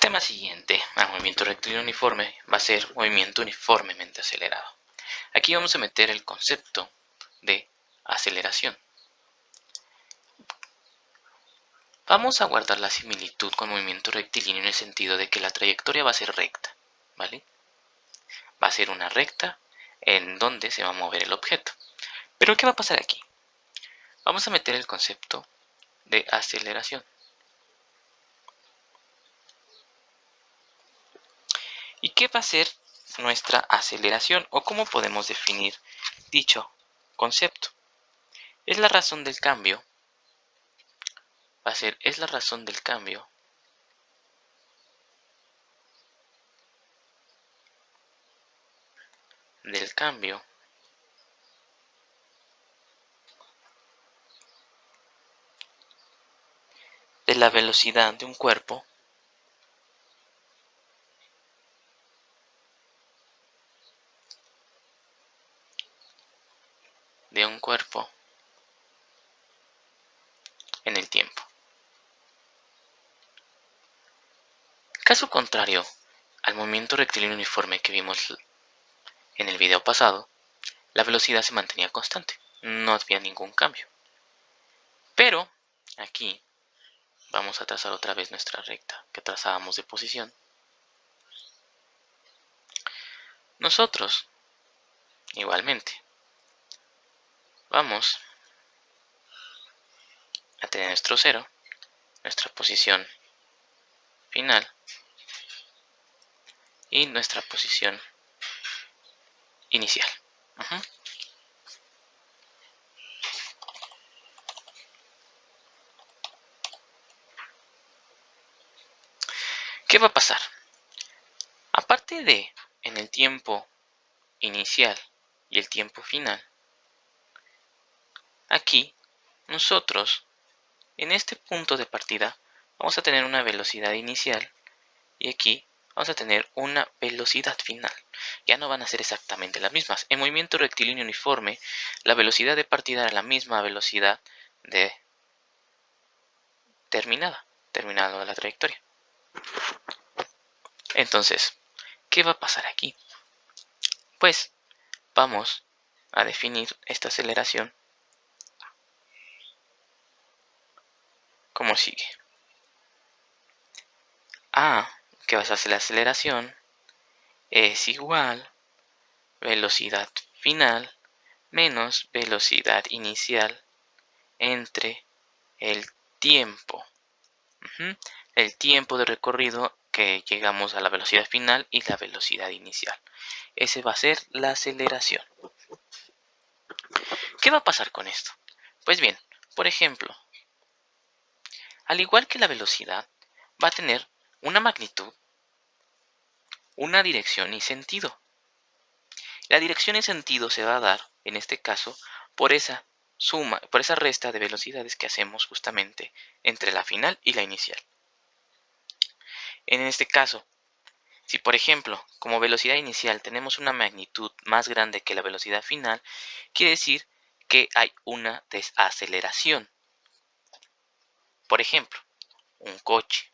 Tema siguiente al movimiento rectilíneo uniforme va a ser movimiento uniformemente acelerado. Aquí vamos a meter el concepto de aceleración. Vamos a guardar la similitud con movimiento rectilíneo en el sentido de que la trayectoria va a ser recta, ¿vale? Va a ser una recta en donde se va a mover el objeto. Pero ¿qué va a pasar aquí? Vamos a meter el concepto de aceleración. ¿Y qué va a ser nuestra aceleración o cómo podemos definir dicho concepto? Es la razón del cambio. Es la razón del cambio de la velocidad de un cuerpo en el tiempo. Caso contrario al movimiento rectilíneo uniforme que vimos en el video pasado, la velocidad se mantenía constante, no había ningún cambio. Pero aquí vamos a trazar otra vez nuestra recta que trazábamos de posición. Nosotros, igualmente, vamos a tener nuestro cero, nuestra posición final y nuestra posición inicial. ¿Qué va a pasar? Aparte de en el tiempo inicial y el tiempo final, aquí nosotros en este punto de partida vamos a tener una velocidad inicial y aquí vamos a tener una velocidad final. Ya no van a ser exactamente las mismas. En movimiento rectilíneo uniforme, la velocidad de partida era la misma velocidad de terminado la trayectoria. Entonces, ¿qué va a pasar aquí? Pues vamos a definir esta aceleración como sigue. A, que va a ser la aceleración, es igual velocidad final menos velocidad inicial entre el tiempo. El tiempo de recorrido que llegamos a la velocidad final y la velocidad inicial. Ese va a ser la aceleración. ¿Qué va a pasar con esto? Pues bien, por ejemplo, al igual que la velocidad, va a tener una magnitud, una dirección y sentido. La dirección y sentido se va a dar, en este caso, por esa resta de velocidades que hacemos justamente entre la final y la inicial. En este caso, si por ejemplo, como velocidad inicial tenemos una magnitud más grande que la velocidad final, quiere decir que hay una desaceleración. Por ejemplo, un coche.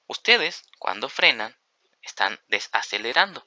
Ustedes, cuando frenan, están desacelerando,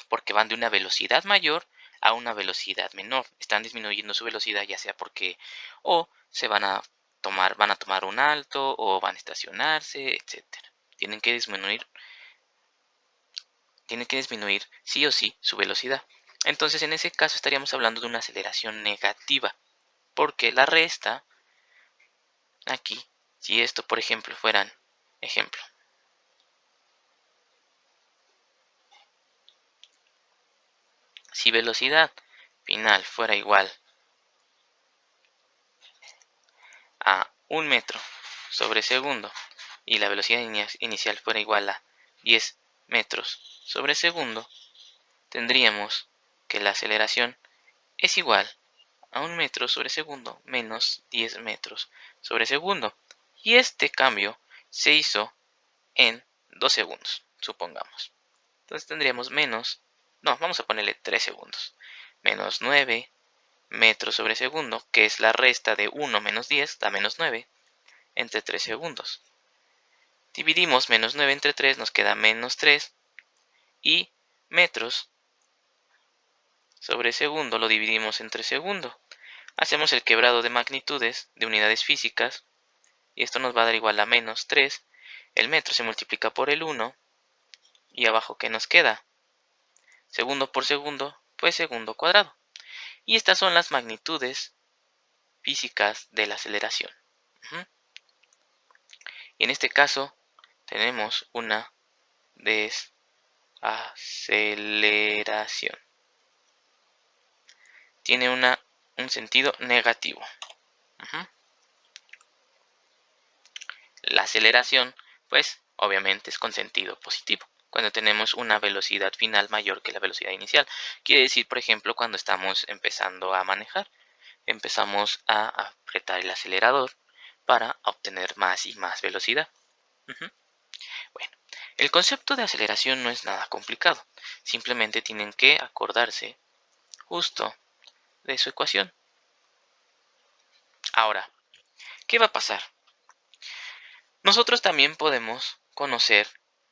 porque van de una velocidad mayor a una velocidad menor. Están disminuyendo su velocidad, ya sea porque van a tomar un alto, o van a estacionarse, etc. Tienen que disminuir sí o sí su velocidad. Entonces, en ese caso estaríamos hablando de una aceleración negativa, porque la resta aquí, si esto por ejemplo fueran, si velocidad final fuera igual a 1 metro sobre segundo y la velocidad inicial fuera igual a 10 metros sobre segundo, tendríamos que la aceleración es igual a 1 metro sobre segundo menos 10 metros sobre segundo. Y este cambio se hizo en 2 segundos, supongamos. Entonces tendríamos vamos a ponerle 3 segundos. Menos 9 metros sobre segundo, que es la resta de 1 menos 10, da menos 9, entre 3 segundos. Dividimos menos 9 entre 3, nos queda menos 3. Y metros sobre segundo lo dividimos entre segundo. Hacemos el quebrado de magnitudes de unidades físicas. Y esto nos va a dar igual a menos 3. El metro se multiplica por el 1. Y abajo, ¿qué nos queda? Segundo por segundo, pues segundo cuadrado. Y estas son las magnitudes físicas de la aceleración. Y en este caso tenemos una desaceleración. Tiene un sentido negativo. La aceleración, pues, obviamente es con sentido positivo. Cuando tenemos una velocidad final mayor que la velocidad inicial. Quiere decir, por ejemplo, cuando estamos empezando a manejar. Empezamos a apretar el acelerador para obtener más y más velocidad. Bueno, el concepto de aceleración no es nada complicado. Simplemente tienen que acordarse justo de su ecuación. Ahora, ¿qué va a pasar? Nosotros también podemos conocer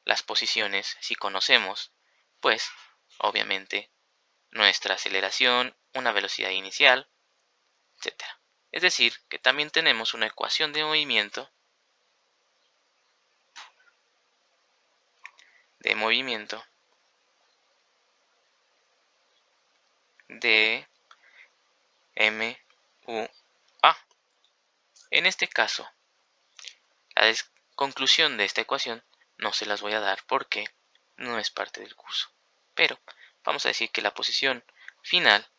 las posiciones si conocemos, pues, obviamente, nuestra aceleración, una velocidad inicial, etc. Es decir, que también tenemos una ecuación de movimiento de MUA. En este caso, la conclusión de esta ecuación no se las voy a dar porque no es parte del curso. Pero vamos a decir que la posición final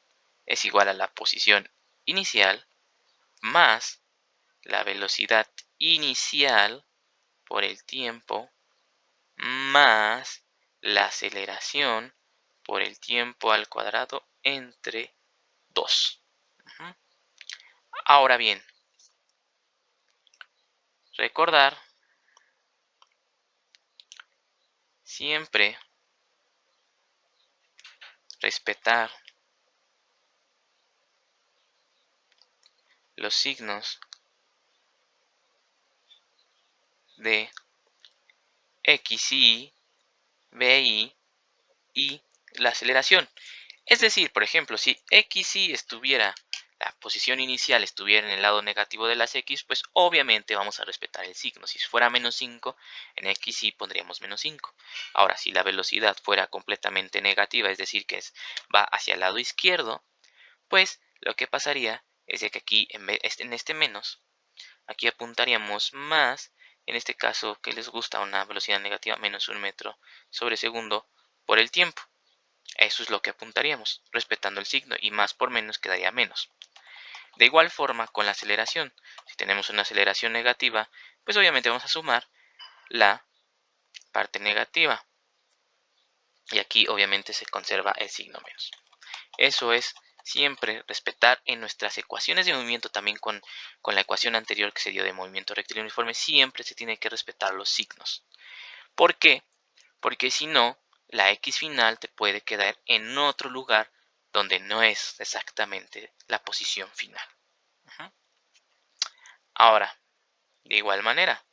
es igual a la posición inicial más la velocidad inicial por el tiempo más la aceleración por el tiempo al cuadrado entre 2. Ahora bien, recordar siempre respetar los signos de X, Y, BI y la aceleración. Es decir, por ejemplo, si X, Y estuviera, la posición inicial estuviera en el lado negativo de las X, pues obviamente vamos a respetar el signo. Si fuera menos 5, en X, Y pondríamos menos 5. Ahora, si la velocidad fuera completamente negativa, es decir, que va hacia el lado izquierdo, pues lo que pasaría es de que aquí, en este menos, aquí apuntaríamos más, en este caso que les gusta una velocidad negativa, menos 1 metro sobre segundo por el tiempo. Eso es lo que apuntaríamos, respetando el signo, y más por menos quedaría menos. De igual forma con la aceleración, si tenemos una aceleración negativa, pues obviamente vamos a sumar la parte negativa. Y aquí obviamente se conserva el signo menos. Eso es siempre respetar en nuestras ecuaciones de movimiento, también con la ecuación anterior que se dio de movimiento rectilíneo uniforme, siempre se tiene que respetar los signos. ¿Por qué? Porque si no, la X final te puede quedar en otro lugar donde no es exactamente la posición final. Ahora, de igual manera,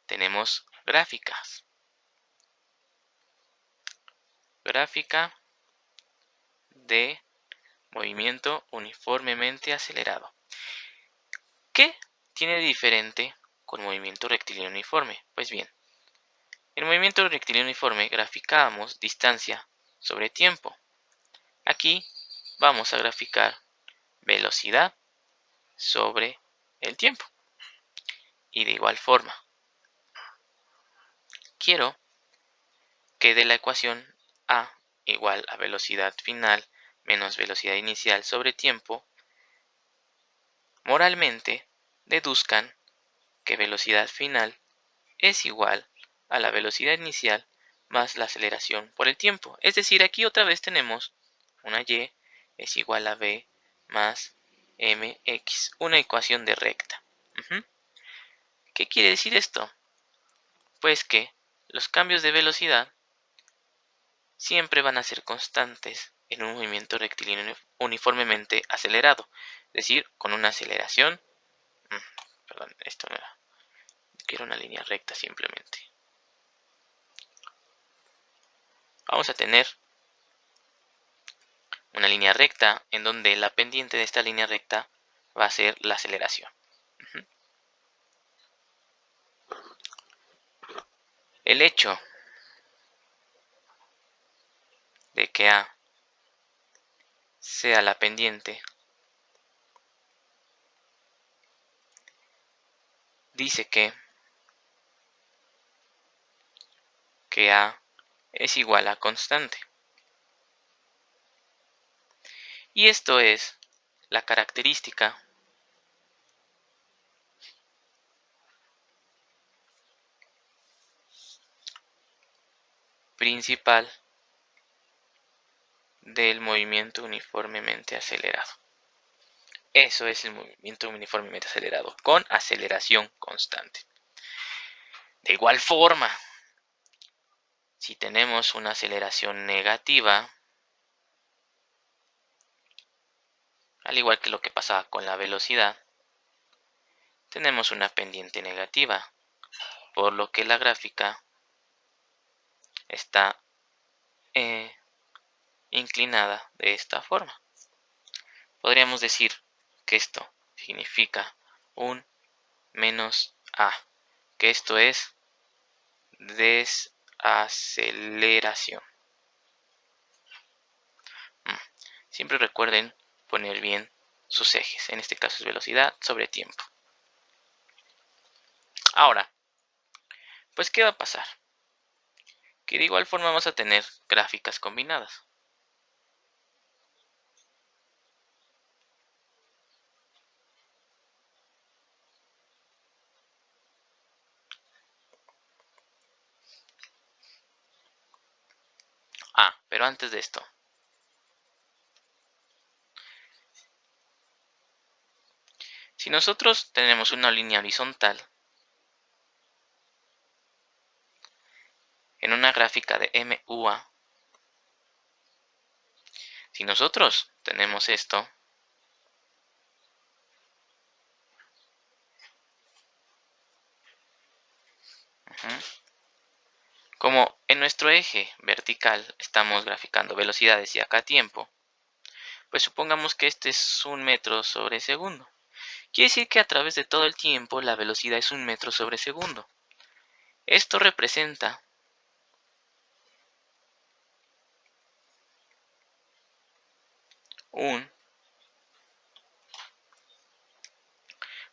tenemos gráficas. Gráfica de movimiento uniformemente acelerado. ¿Qué tiene de diferente con movimiento rectilíneo uniforme? Pues bien, en movimiento rectilíneo uniforme graficábamos distancia sobre tiempo. Aquí vamos a graficar velocidad sobre el tiempo. Y de igual forma, quiero que de la ecuación A igual a velocidad final menos velocidad inicial sobre tiempo, moralmente deduzcan que velocidad final es igual a la velocidad inicial más la aceleración por el tiempo. Es decir, aquí otra vez tenemos una y es igual a b más mx, una ecuación de recta. ¿Qué quiere decir esto? Pues que los cambios de velocidad siempre van a ser constantes en un movimiento rectilíneo uniformemente acelerado, es decir, con una aceleración, perdón, esto no era, quiero una línea recta simplemente, vamos a tener una línea recta en donde la pendiente de esta línea recta va a ser la aceleración. El hecho de que A sea la pendiente dice que A es igual a constante. Y esto es la característica principal del movimiento uniformemente acelerado. Eso es el movimiento uniformemente acelerado, con aceleración constante. De igual forma, si tenemos una aceleración negativa, al igual que lo que pasaba con la velocidad, tenemos una pendiente negativa, por lo que la gráfica está inclinada de esta forma. Podríamos decir que esto significa un menos A, que esto es desaceleración. Siempre recuerden poner bien sus ejes, en este caso es velocidad sobre tiempo. Ahora, pues ¿qué va a pasar? Que de igual forma vamos a tener gráficas combinadas. Pero antes de esto, si nosotros tenemos una línea horizontal en una gráfica de MUA, si nosotros tenemos esto, como en nuestro eje vertical estamos graficando velocidades y acá tiempo, pues supongamos que este es 1 metro sobre segundo. Quiere decir que a través de todo el tiempo la velocidad es 1 metro sobre segundo. Esto representa un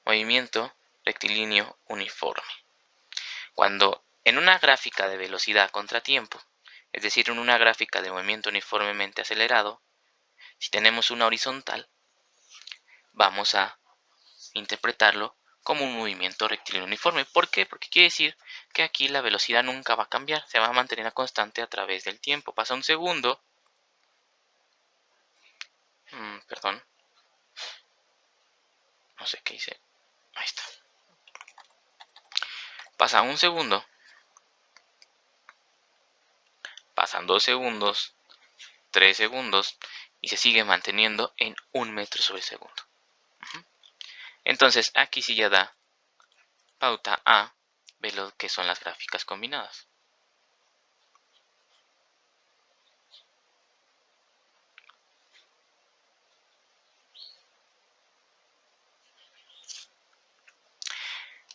movimiento rectilíneo uniforme. Cuando en una gráfica de velocidad contra tiempo, es decir, en una gráfica de movimiento uniformemente acelerado, si tenemos una horizontal, vamos a interpretarlo como un movimiento rectilíneo uniforme. ¿Por qué? Porque quiere decir que aquí la velocidad nunca va a cambiar, se va a mantener constante a través del tiempo. Pasa un segundo, perdón, no sé qué hice, ahí está. Pasa un segundo, pasan 2 segundos, 3 segundos y se sigue manteniendo en 1 metro sobre segundo. Entonces aquí sí ya da pauta a ver lo que son las gráficas combinadas.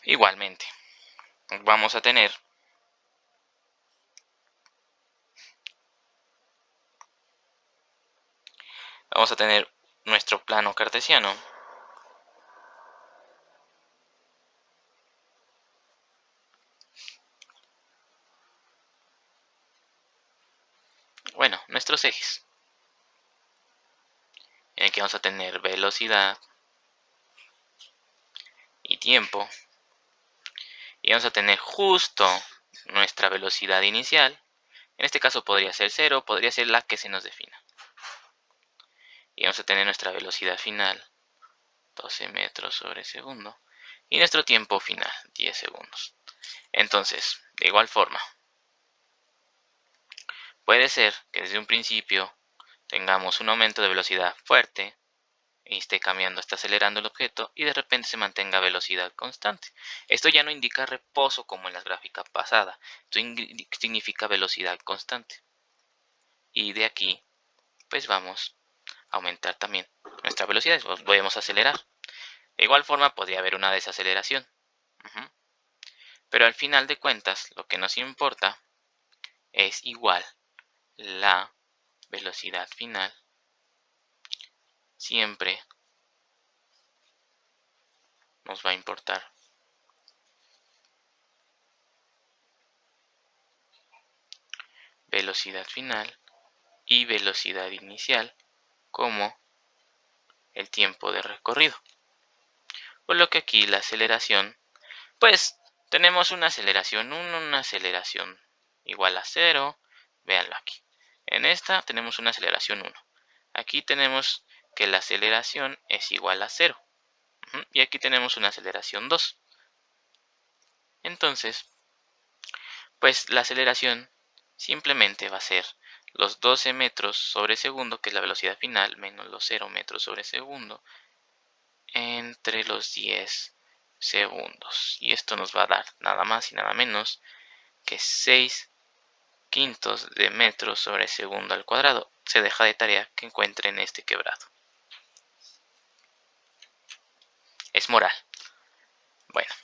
Igualmente, vamos a tener nuestro plano cartesiano. Bueno, nuestros ejes. En el que vamos a tener velocidad y tiempo. Y vamos a tener justo nuestra velocidad inicial. En este caso podría ser 0, podría ser la que se nos defina. Y vamos a tener nuestra velocidad final, 12 metros sobre segundo. Y nuestro tiempo final, 10 segundos. Entonces, de igual forma, puede ser que desde un principio tengamos un aumento de velocidad fuerte y esté cambiando, está acelerando el objeto y de repente se mantenga a velocidad constante. Esto ya no indica reposo como en las gráficas pasadas, esto significa velocidad constante. y de aquí pues vamos a aumentar también nuestra velocidad, podemos acelerar. De igual forma podría haber una desaceleración. Pero al final de cuentas lo que nos importa es igual la velocidad final siempre nos va a importar velocidad final y velocidad inicial como el tiempo de recorrido. Por lo que aquí la aceleración, pues tenemos una aceleración 1, una aceleración igual a 0, véanlo aquí. En esta tenemos una aceleración 1. Aquí tenemos que la aceleración es igual a 0. Y aquí tenemos una aceleración 2. Entonces, pues la aceleración simplemente va a ser los 12 metros sobre segundo, que es la velocidad final, menos los 0 metros sobre segundo, entre los 10 segundos. Y esto nos va a dar nada más y nada menos que 6 quintos de metros sobre segundo al cuadrado. Se deja de tarea que encuentren este quebrado. Es moral. Bueno,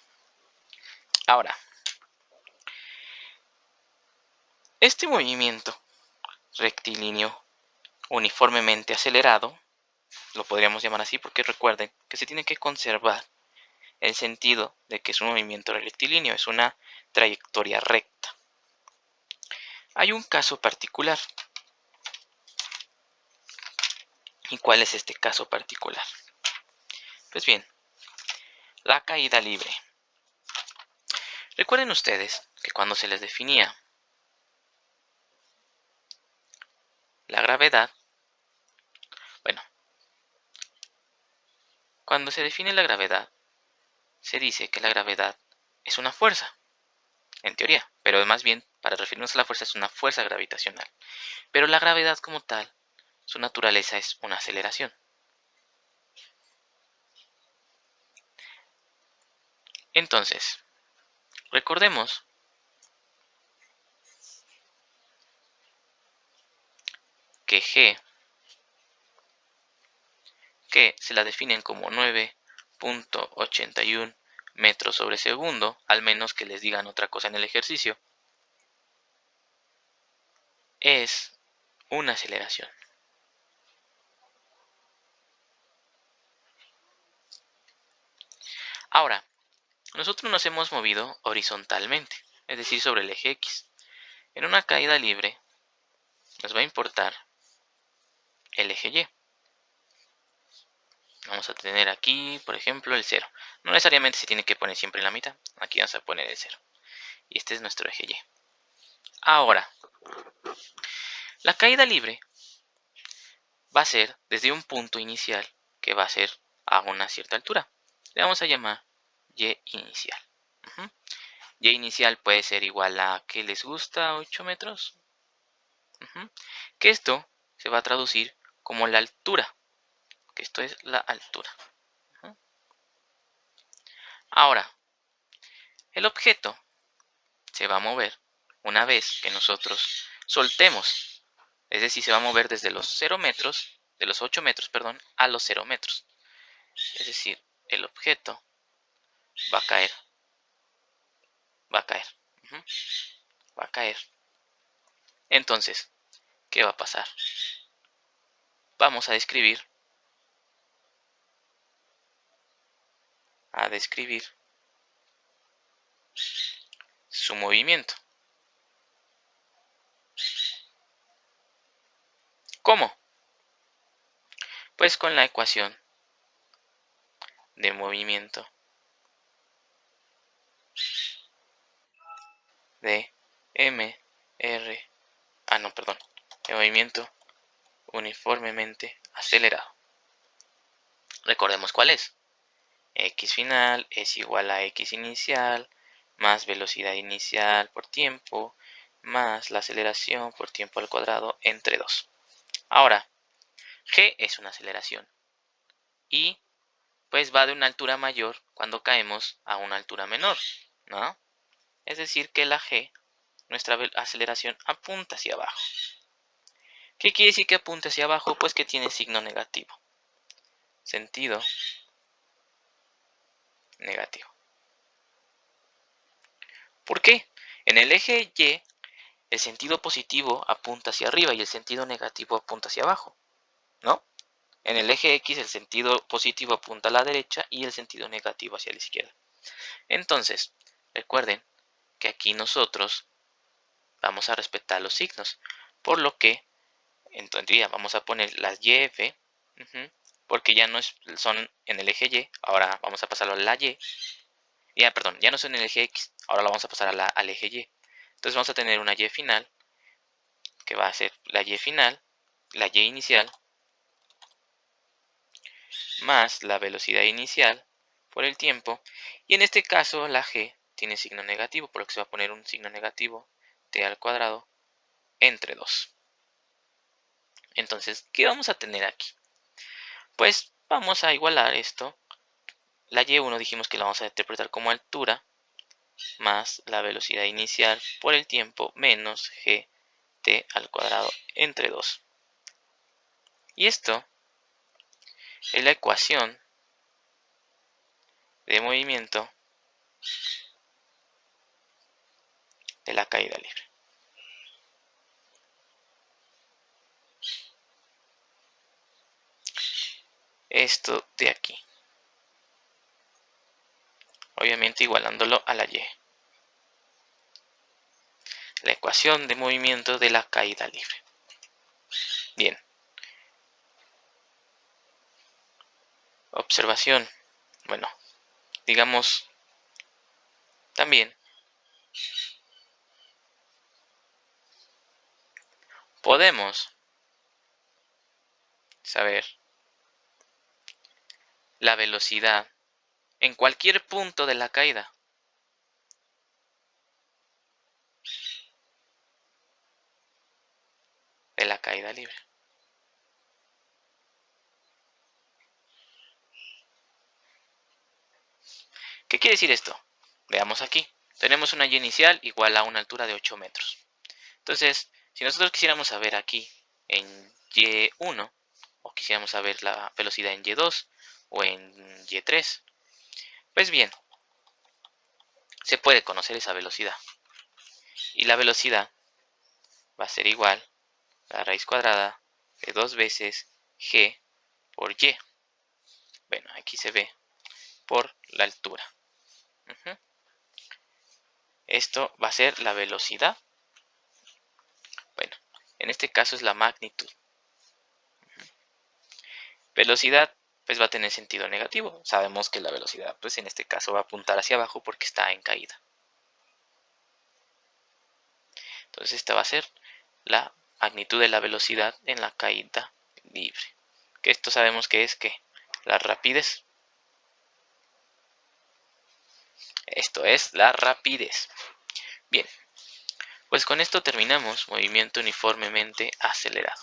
ahora, este movimiento rectilíneo uniformemente acelerado, lo podríamos llamar así porque recuerden que se tiene que conservar el sentido de que es un movimiento rectilíneo, es una trayectoria recta. Hay un caso particular. ¿Y cuál es este caso particular? Pues bien, la caída libre. Recuerden ustedes que cuando se les definía la gravedad, bueno, cuando se define la gravedad, se dice que la gravedad es una fuerza, en teoría, pero más bien, para referirnos a la fuerza, es una fuerza gravitacional. Pero la gravedad como tal, su naturaleza es una aceleración. Entonces, recordemos que G, que se la definen como 9.81 metros sobre segundo, al menos que les digan otra cosa en el ejercicio, es una aceleración. Ahora, nosotros nos hemos movido horizontalmente, es decir, sobre el eje X. En una caída libre nos va a importar el eje Y. Vamos a tener aquí, por ejemplo, el 0. No necesariamente se tiene que poner siempre en la mitad. Aquí vamos a poner el 0. Y este es nuestro eje Y. Ahora, la caída libre va a ser desde un punto inicial que va a ser a una cierta altura. Le vamos a llamar Y inicial. Y inicial puede ser igual a, ¿qué les gusta? 8 metros. Que esto se va a traducir como la altura. Que esto es la altura. Ahora, el objeto se va a mover una vez que nosotros soltemos. Es decir, se va a mover desde los 0 metros, de los 8 metros, perdón, a los 0 metros. Es decir, el objeto va a caer. Va a caer. Va a caer. Entonces, ¿qué va a pasar? Vamos a describir su movimiento. ¿Cómo? Pues con la ecuación de movimiento de de movimiento uniformemente acelerado. Recordemos cuál es. X final es igual a X inicial más velocidad inicial por tiempo más la aceleración por tiempo al cuadrado entre 2. Ahora, G es una aceleración y pues va de una altura mayor cuando caemos a una altura menor, ¿no? Es decir que la G, nuestra aceleración, apunta hacia abajo. ¿Qué quiere decir que apunta hacia abajo? Pues que tiene signo negativo. Sentido negativo. ¿Por qué? En el eje Y, el sentido positivo apunta hacia arriba y el sentido negativo apunta hacia abajo, ¿no? En el eje X, el sentido positivo apunta a la derecha y el sentido negativo hacia la izquierda. Entonces, recuerden que aquí nosotros vamos a respetar los signos, por lo que en teoría vamos a poner las YF, porque ya no son en el eje Y, ahora vamos a pasarlo a la Y. Ya, perdón, ya no son en el eje X, ahora lo vamos a pasar al eje Y. Entonces vamos a tener una Y final, que va a ser la Y final, la Y inicial, más la velocidad inicial por el tiempo, y en este caso la G tiene signo negativo, por lo que se va a poner un signo negativo, t al cuadrado, entre 2. Entonces, ¿qué vamos a tener aquí? Pues vamos a igualar esto. La Y1 dijimos que la vamos a interpretar como altura, más la velocidad inicial por el tiempo, menos gt al cuadrado entre 2. Y esto es la ecuación de movimiento de la caída libre. Esto de aquí. Obviamente igualándolo a la Y. La ecuación de movimiento de la caída libre. Bien. Observación. Bueno, digamos también podemos saber la velocidad en cualquier punto de la caída. De la caída libre. ¿Qué quiere decir esto? Veamos aquí. Tenemos una Y inicial igual a una altura de 8 metros. Entonces, si nosotros quisiéramos saber aquí en Y1, o quisiéramos saber la velocidad en Y2 o en Y3, pues bien, se puede conocer esa velocidad. Y la velocidad va a ser igual a la raíz cuadrada de 2 veces G por Y. Bueno, aquí se ve por la altura. Esto va a ser la velocidad. Bueno, en este caso es la magnitud. Velocidad, pues va a tener sentido negativo. Sabemos que la velocidad, pues en este caso va a apuntar hacia abajo porque está en caída. Entonces esta va a ser la magnitud de la velocidad en la caída libre. Que esto sabemos que es la rapidez. Esto es la rapidez. Bien, pues con esto terminamos movimiento uniformemente acelerado.